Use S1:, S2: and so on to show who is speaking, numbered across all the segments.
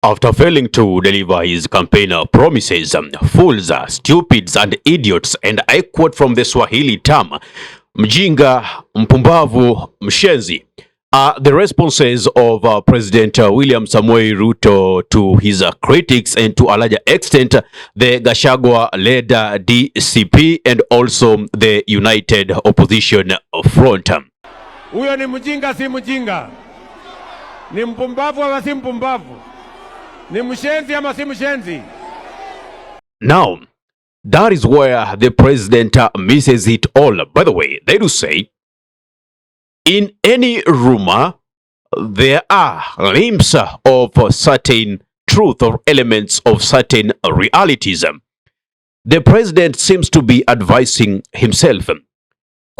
S1: After failing to deliver his campaign promises, fools, stupids and idiots, and I quote from the Swahili term, mjinga, mpumbavu, mshenzi, are the responses of President William Samoei Ruto to his critics and to a larger extent the Gachagua-led DCP and also the United Opposition Front.
S2: Huyo ni mjinga si mjinga? Ni mpumbavu ama si mpumbavu? Ni mshenzi ama si mshenzi?
S1: Now, that is where the president misses it all. By the way, they do say, in any rumor, there are glimpses of certain truth or elements of certain realities. The president seems to be advising himself.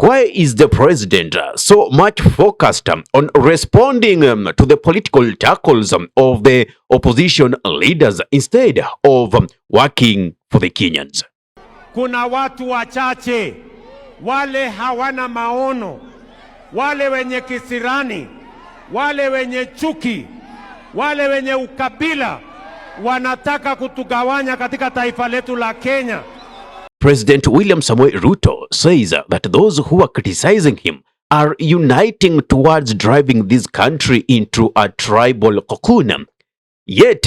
S1: Why is the president so much focused on responding to the political tackles of the opposition leaders instead of working for the Kenyans?
S2: Kuna watu wachache, wale hawana maono, wale wenye kisirani, wale wenye chuki, wale wenye ukabila, wanataka kutugawanya katika taifa letu la Kenya.
S1: President William Samoei Ruto says that those who are criticizing him are uniting towards driving this country into a tribal cocoon. Yet,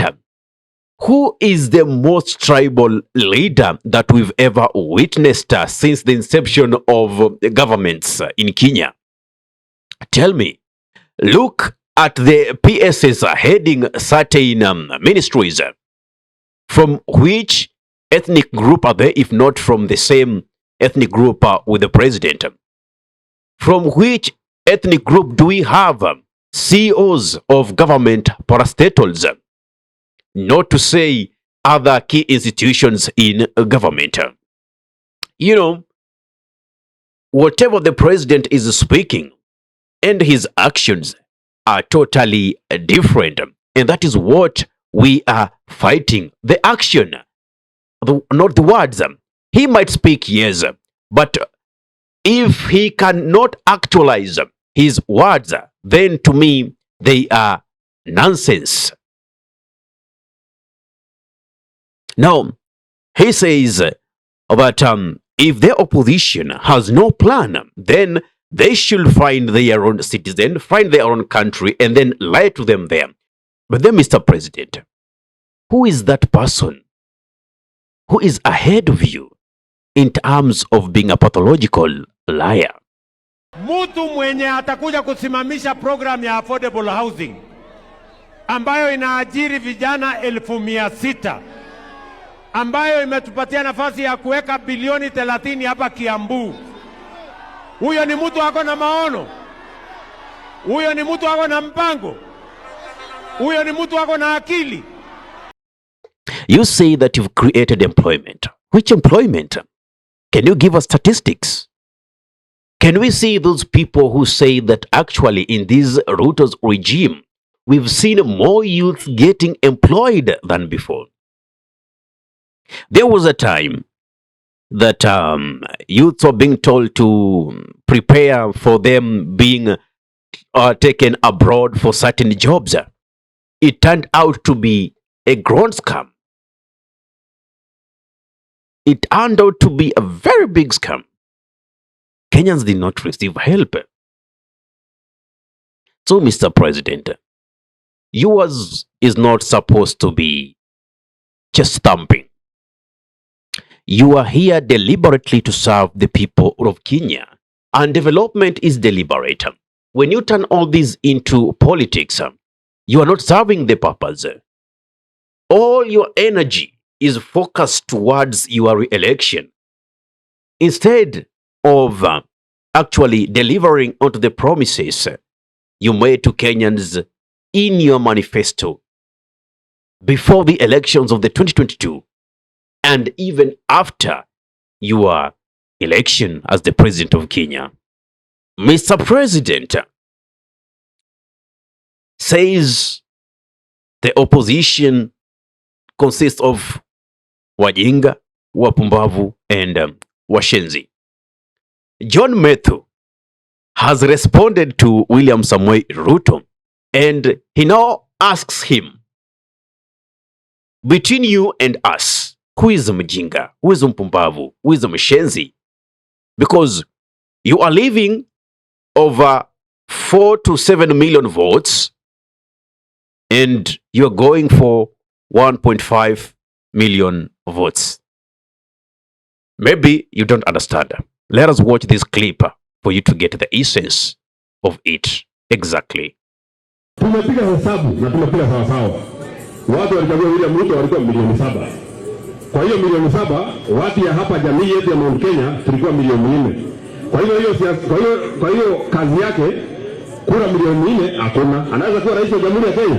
S1: who is the most tribal leader that we've ever witnessed since the inception of governments in Kenya? Tell me. Look at the PSs heading certain ministries. From which ethnic group are they, if not from the same ethnic group with the president? From which ethnic group do we have CEOs of government parastatals? Not to say other key institutions in government. You know, whatever the president is speaking and his actions are totally different. And that is what we are fighting. The action, not the words. He might speak, yes, but if he cannot actualize his words, then to me, they are nonsense. Now, he says that if the opposition has no plan, then they should find their own citizen, find their own country, and then lie to them there. But then, Mr. President, who is that person who is ahead of you in terms of being a pathological liar?
S2: Mtu mwenye atakuja kusimamisha program ya affordable housing ambayo inaajiri vijana 1,600, ambayo imetupatia nafasi ya kuweka bilioni 30 hapa Kiambu. Huyo ni mtu wako na maono? Huyo ni mtu wako na mpango? Huyo ni mtu wako na akili?
S1: You say that you've created employment. Which employment? Can you give us statistics? Can we see those people who say that actually in this Ruto's regime, we've seen more youth getting employed than before? There was a time that youths were being told to prepare for them being taken abroad for certain jobs. It turned out to be a grown scam. It turned out to be a very big scam. Kenyans did not receive help. So, Mr. President, yours is not supposed to be just thumping. You are here deliberately to serve the people of Kenya, and development is deliberate. When you turn all this into politics, you are not serving the purpose. All your energy is focused towards your re-election instead of actually delivering onto the promises you made to Kenyans in your manifesto before the elections of the 2022 and even after your election as the president of Kenya. Mr. President says the opposition consists of wajinga, wapumbavu, and washenzi. John Methu has responded to William Samoei Ruto, and he now asks him, between you and us, who is mjinga, who is mpumbavu, who is mshenzi? Because you are leaving over 4 to 7 million votes and you're going for 1.5 million votes. Maybe you don't understand. Let us watch this clip for you to get the essence of it exactly.
S3: Tumepiga hesabu na tumepiga sawa sawa. Watu walichagua William Ruto walikuwa milioni 7. Kwa hiyo milioni 7, watu ya hapa jamii yetu ya Mount Kenya tulikuwa milioni 4. Kwa hiyo kazi yake kura milioni 4 hakuna. Anaweza kuwa rais wa Jamhuri ya Kenya.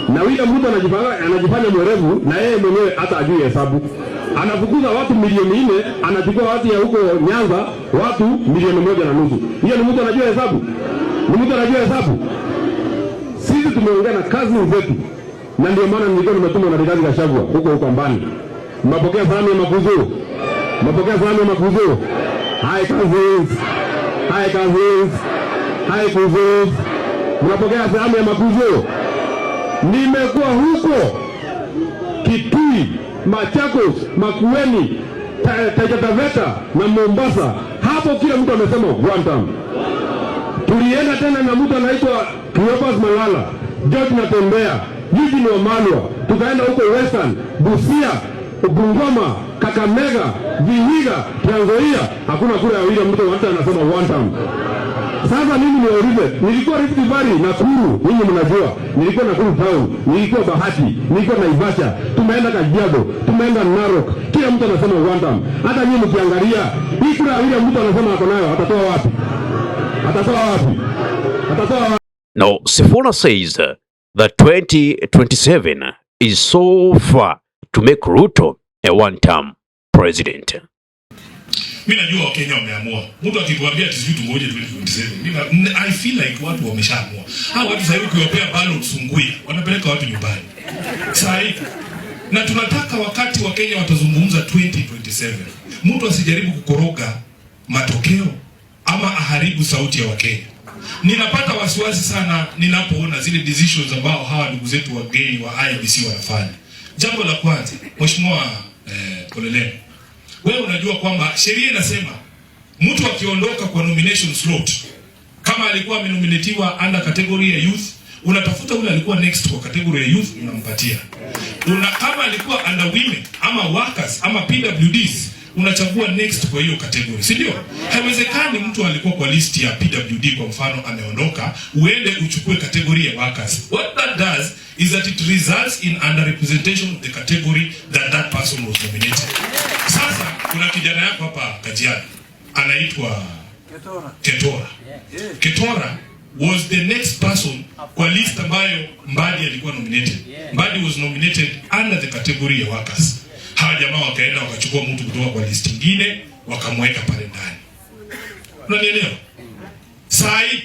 S3: Na William Ruto anajifanya mwerevu na yeye mwenyewe hata ajui hesabu. Anafukuza watu milioni 4, anachukua watu ya huko Nyanza watu milioni 1.5. Hiyo ni mtu anajua hesabu? Ni mtu anajua hesabu? Sisi tumeongea na kazi zetu. Na ndio maana nilikuwa nimetumwa na Rigathi Gachagua huko mbani. Mnapokea salamu ya makuzo? Mnapokea salamu ya makuzo? Hi cousins. Hi cousins. Hi cousins. Mnapokea salamu ya makuzo? Nimekuwa huko Kitui, Machakos, Makueni, Taita Taveta na Mombasa. Hapo kila mtu amesema one time. Tulienda tena na mtu anaitwa Cleopas Malala, George Natembeya, Eugene Wamalwa. Tukaenda huko Western, Busia, Bungoma, Kakamega, Vihiga, Trans Nzoia. Hakuna kura ya William Ruto, hata anasema one time. Sasa mimi niwaulize, nilikuwa Rift Valley, Nakuru, ninyi mnajua. Nilikuwa Nakuru town, nilikuwa Bahati, nilikuwa Naivasha, tumeenda Kajiado, tumeenda Narok. Kila mtu anasema one time. Hata nyinyi mkiangalia, hii kura William Ruto anasema ako nayo, atatoa wapi? Atatoa wapi? Atatoa wapi?
S1: Now, Sifuna says that 2027 is so far to make Ruto a one-term president.
S4: Mimi najua Wakenya wameamua. Mtu akikwambia tizidi tungoje 2027. I feel like watu wameshaamua. Hao watu sasa hivi ukiwapea ballot Sungui, wanapeleka watu nyumbani. Sasa hivi na tunataka wakati Wakenya watazungumza 2027, mtu asijaribu kukoroga matokeo ama aharibu sauti ya Wakenya. Ninapata wasiwasi sana ninapoona zile decisions ambao hawa ndugu zetu wageni wa IEBC wanafanya. Jambo la kwanza, Mheshimiwa Koleleni, wewe unajua kwamba sheria inasema mtu akiondoka kwa nomination slot, kama alikuwa amenominatiwa under category ya youth, unatafuta ule alikuwa next kwa category ya youth unampatia. Kama alikuwa under women ama workers ama PWDs, unachagua next kwa hiyo category, si ndio? Haiwezekani mtu alikuwa kwa list ya PWD kwa mfano ameondoka, uende uchukue category ya workers. What that does is that it results in underrepresentation of the category that person was nominated. Sasa kuna kijana yako hapa Kajiado anaitwa Ketora. Ketora was the next person kwa list ambayo Mbadi alikuwa nominated. Mbadi was nominated under the category ya workers. Hawa jamaa wakaenda wakachukua mtu kutoka kwa list nyingine wakamweka pale ndani. Unanielewa? Sai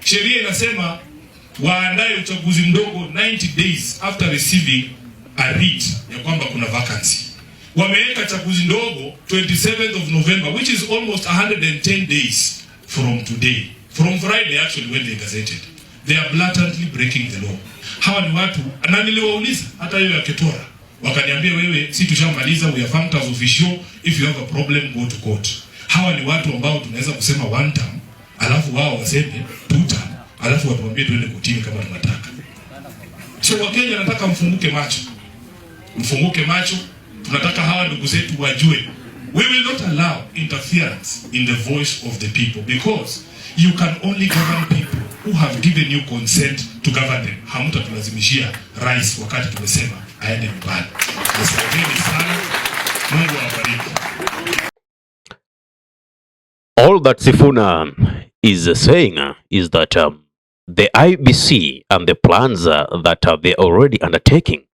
S4: sheria inasema waandae uchaguzi mdogo 90 days after receiving a writ ya kwamba kuna vacancy. Wameweka chaguzi ndogo 27th of November, which is almost 110 days from today. From Friday actually when they gazetted. They are blatantly breaking the law. Hawa ni watu, na niliwauliza hata hiyo ya Ketora. Wakaniambia wewe si tushamaliza, we have functors official, if you have a problem go to court. Hawa ni watu ambao tunaweza kusema one term, alafu wao waseme two term, alafu watuambie tuende kotini kama tunataka. So Wakenya nataka mfunguke macho. Mfunguke macho, tunataka hawa ndugu zetu wajue. We will not allow interference in the voice of the people because you can only govern people who have given you consent to govern them. Hamutatulazimishia rais wakati tumesema aende nyumbani. Asanteni sana. Mungu awabariki.
S1: All that Sifuna is saying is that the IBC and the plans that they're already undertaking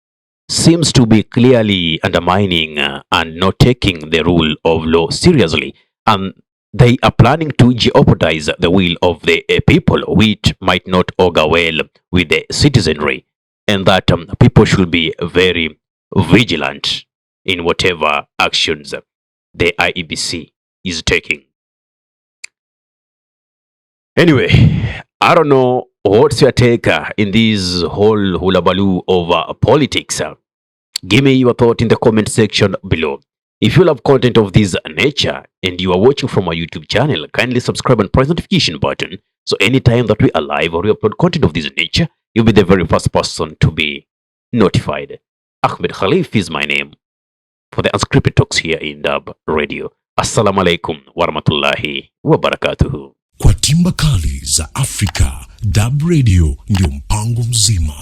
S1: seems to be clearly undermining and not taking the rule of law seriously. And they are planning to jeopardize the will of the people, which might not augur well with the citizenry. And that people should be very vigilant in whatever actions the IEBC is taking. Anyway, I don't know what's your take in this whole hullabaloo over politics. Give me your thought in the comment section below. If you love content of this nature and you are watching from our YouTube channel, kindly subscribe and press the notification button so anytime that we are live or we upload content of this nature, you'll be the very first person to be notified. Ahmed Khalif is my name for the Unscripted Talks here in Dub Radio. Assalamu alaikum warahmatullahi wabarakatuhu.
S5: Kwa timba kali za Afrika, Dub Radio ndio mpango mzima.